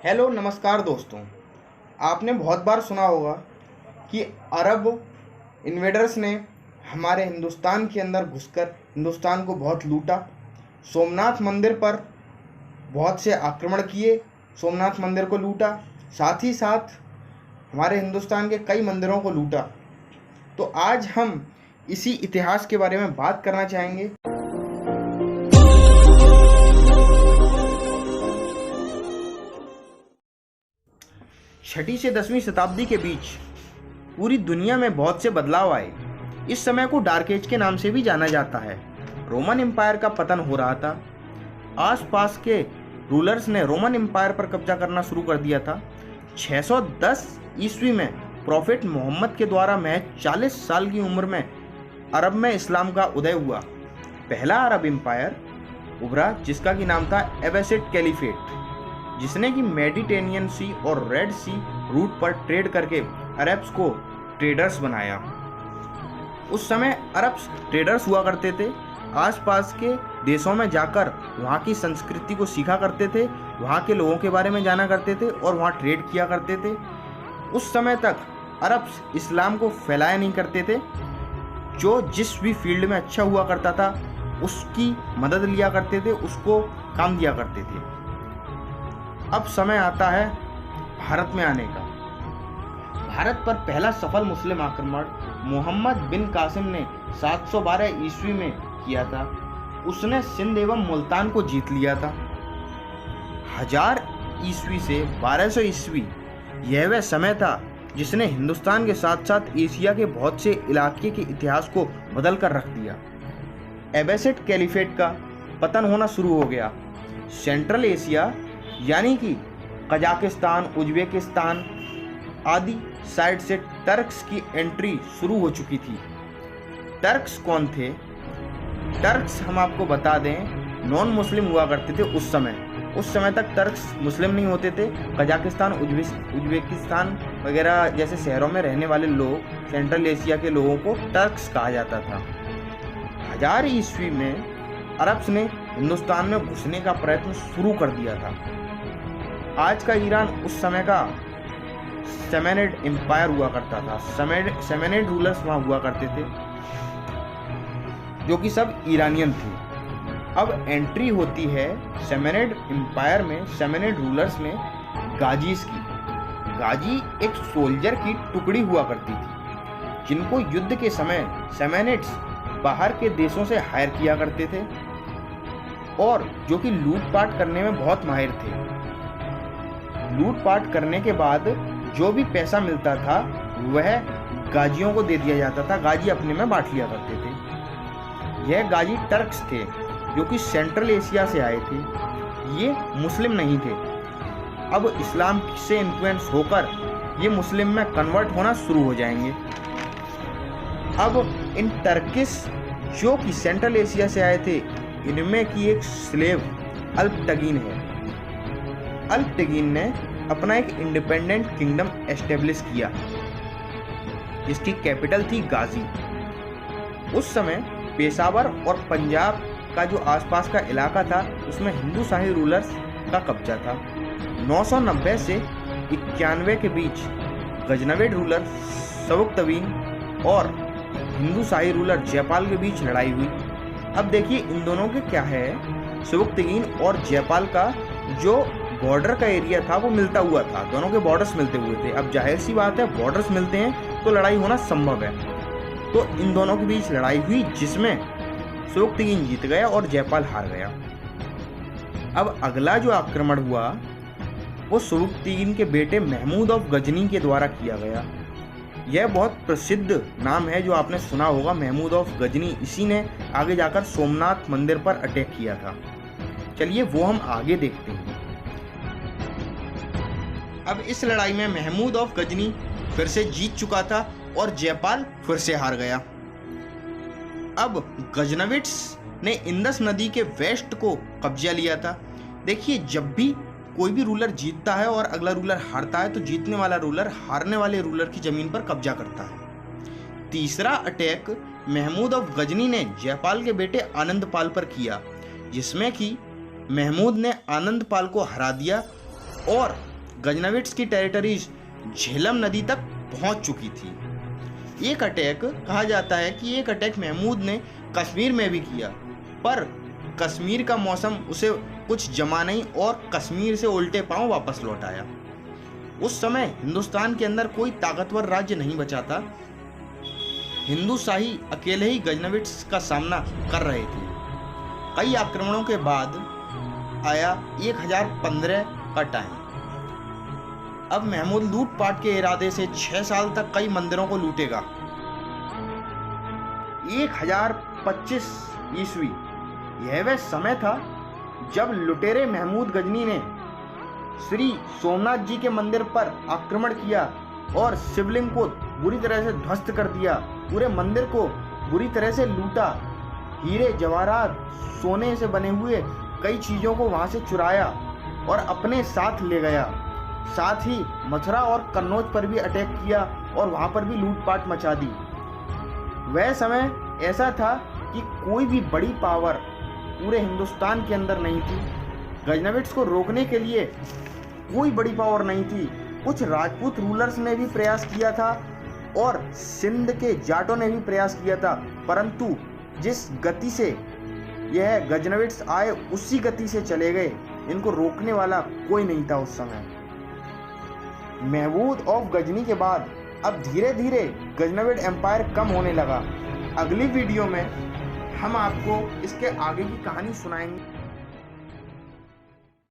Hello नमस्कार दोस्तों। आपने बहुत बार सुना होगा कि अरब इन्वेडर्स ने हमारे हिंदुस्तान के अंदर घुसकर हिंदुस्तान को बहुत लूटा। सोमनाथ मंदिर पर बहुत से आक्रमण किए, सोमनाथ मंदिर को लूटा, साथ ही साथ हमारे हिंदुस्तान के कई मंदिरों को लूटा। तो आज हम इसी इतिहास के बारे में बात करना चाहेंगे। छठी से 10वीं शताब्दी के बीच पूरी दुनिया में बहुत से बदलाव आए। इस समय को डार्क एज के नाम से भी जाना जाता है। रोमन एम्पायर का पतन हो रहा था। आसपास के रूलर्स ने रोमन एम्पायर पर कब्जा करना शुरू कर दिया था। 610 ईस्वी में प्रॉफिट मोहम्मद के द्वारा महज 40 साल की उम्र में अरब में इस्लाम का उदय हुआ। पहला अरब एम्पायर उभरा जिसका की नाम था एबैसिड कैलिफेट, जिसने कि मेडिटेरेनियन सी और रेड सी रूट पर ट्रेड करके अरब्स को ट्रेडर्स बनाया। उस समय अरब्स ट्रेडर्स हुआ करते थे, आसपास के देशों में जाकर वहाँ की संस्कृति को सीखा करते थे, वहाँ के लोगों के बारे में जाना करते थे और वहाँ ट्रेड किया करते थे। उस समय तक अरब्स इस्लाम को फैलाया नहीं करते थे। जो जिस भी फील्ड में अच्छा हुआ करता था उसकी मदद लिया करते थे, उसको काम दिया करते थे। अब समय आता है भारत में आने का। भारत पर पहला सफल मुस्लिम आक्रमण मोहम्मद बिन कासिम ने 712 ईस्वी में किया था। उसने सिंध एवं मुल्तान को जीत लिया था। 1000 ईस्वी से 1200 ईस्वी यह वह समय था जिसने हिंदुस्तान के साथ साथ एशिया के बहुत से इलाके के इतिहास को बदल कर रख दिया। एबैसिड कैलिफेट का पतन होना शुरू हो गया। सेंट्रल एशिया यानी कि कजाकिस्तान, उज्बेकिस्तान आदि साइड से टर्क्स की एंट्री शुरू हो चुकी थी। टर्क्स कौन थे? टर्क्स हम आपको बता दें नॉन मुस्लिम हुआ करते थे उस समय तक टर्क्स मुस्लिम नहीं होते थे। कजाकिस्तान, उज्बेकिस्तान वगैरह जैसे शहरों में रहने वाले लोग, सेंट्रल एशिया के लोगों को टर्क्स कहा जाता था। 1000 ईस्वी में अरब्स ने हिंदुस्तान में घुसने का प्रयत्न शुरू कर दिया था। आज का ईरान उस समय का सेमेनिड एम्पायर हुआ करता था। सेमेनिड रूलर्स वहाँ हुआ करते थे जो कि सब ईरानियन थे। अब एंट्री होती है सेमेनिड एम्पायर में, सेमेनिड रूलर्स में गाजीज की। गाजी एक सोल्जर की टुकड़ी हुआ करती थी जिनको युद्ध के समय सेमेनिड्स बाहर के देशों से हायर किया करते थे और जो कि लूटपाट करने में बहुत माहिर थे। लूटपाट करने के बाद जो भी पैसा मिलता था वह गाजियों को दे दिया जाता था। गाजी अपने में बांट लिया करते थे। यह गाजी टर्क्स थे जो कि सेंट्रल एशिया से आए थे। ये मुस्लिम नहीं थे। अब इस्लाम से इन्फ्लुएंस होकर ये मुस्लिम में कन्वर्ट होना शुरू हो जाएंगे। अब इन टर्किश जो कि सेंट्रल एशिया से आए थे, इनमें की एक स्लेव अल्पटगीन है। अल्पटगीन ने अपना एक इंडिपेंडेंट किंगडम एस्टेब्लिश किया जिसकी कैपिटल थी गाजी। उस समय पेशावर और पंजाब का जो आसपास का इलाका था उसमें हिंदू शाही रूलर्स का कब्जा था। 990 से 91 के बीच गजनविड रूलर सबुकतवीन और हिंदू शाही रूलर जयपाल के बीच लड़ाई हुई। अब देखिए इन दोनों के क्या है, सबुकतवीन और जयपाल का जो बॉर्डर का एरिया था वो मिलता हुआ था, दोनों के बॉर्डर्स मिलते हुए थे। अब जाहिर सी बात है बॉर्डर्स मिलते हैं तो लड़ाई होना संभव है। तो इन दोनों के बीच लड़ाई हुई जिसमें सबुकतवीन जीत गया और जयपाल हार गया। अब अगला जो आक्रमण हुआ वो सबुकतवीन के बेटे महमूद ऑफ गजनी के द्वारा किया गया। यह बहुत प्रसिद्ध नाम है जो आपने सुना होगा, महमूद ऑफ गजनी। इसी ने आगे जाकर सोमनाथ मंदिर पर अटैक किया था। चलिए वो हम आगे देखते हैं। अब इस लड़ाई में महमूद ऑफ गजनी फिर से जीत चुका था और जयपाल फिर से हार गया। अब गजनविड्स ने इंदस नदी के वेस्ट को कब्जा लिया था। देखिए जब भी कोई भी रूलर जीतता है और अगला रूलर हारता है तो जीतने वाला रूलर हारने वाले रूलर की जमीन पर कब्जा करता है। तीसरा अटैक महमूद ऑफ गजनी ने जयपाल के बेटे आनंदपाल पर किया जिसमें कि महमूद ने आनंदपाल को हरा दिया और गजनविट्स की टेरिटरीज झेलम नदी तक पहुंच चुकी थी। एक अटैक कहा जाता है कि एक अटैक महमूद ने कश्मीर में भी किया, पर कश्मीर का मौसम उसे कुछ जमा नहीं और कश्मीर से उल्टे पांव वापस लौट आया। उस समय हिंदुस्तान के अंदर कोई ताकतवर राज्य नहीं बचा था। हिंदू शाही अकेले ही गजनविट्स का सामना कर रहे थे। कई आक्रमणों के बाद आया 1015 का टाइम। अब महमूद लूटपाट के इरादे से 6 साल तक कई मंदिरों को लूटेगा। 1025 ईस्वी यह वह समय था जब लुटेरे महमूद गजनी ने श्री सोमनाथ जी के मंदिर पर आक्रमण किया और शिवलिंग को बुरी तरह से ध्वस्त कर दिया। पूरे मंदिर को बुरी तरह से लूटा। हीरे जवाहरात सोने से बने हुए कई चीज़ों को वहां से चुराया और अपने साथ ले गया। साथ ही मथुरा और कन्नौज पर भी अटैक किया और वहां पर भी लूटपाट मचा दी। वह समय ऐसा था कि कोई भी बड़ी पावर पूरे हिंदुस्तान के अंदर नहीं थी। गजनविट्स को रोकने के लिए कोई बड़ी पावर नहीं थी। कुछ राजपूत रूलर्स ने भी प्रयास किया था और सिंध के जाटों ने भी प्रयास किया था, परंतु जिस गति से यह गजनविट्स आए उसी गति से चले गए। इनको रोकने वाला कोई नहीं था उस समय। महमूद ऑफ गजनी के बाद अब धीरे धीरे गजनविड एम्पायर कम होने लगा। अगली वीडियो में हम आपको इसके आगे की कहानी सुनाएंगे।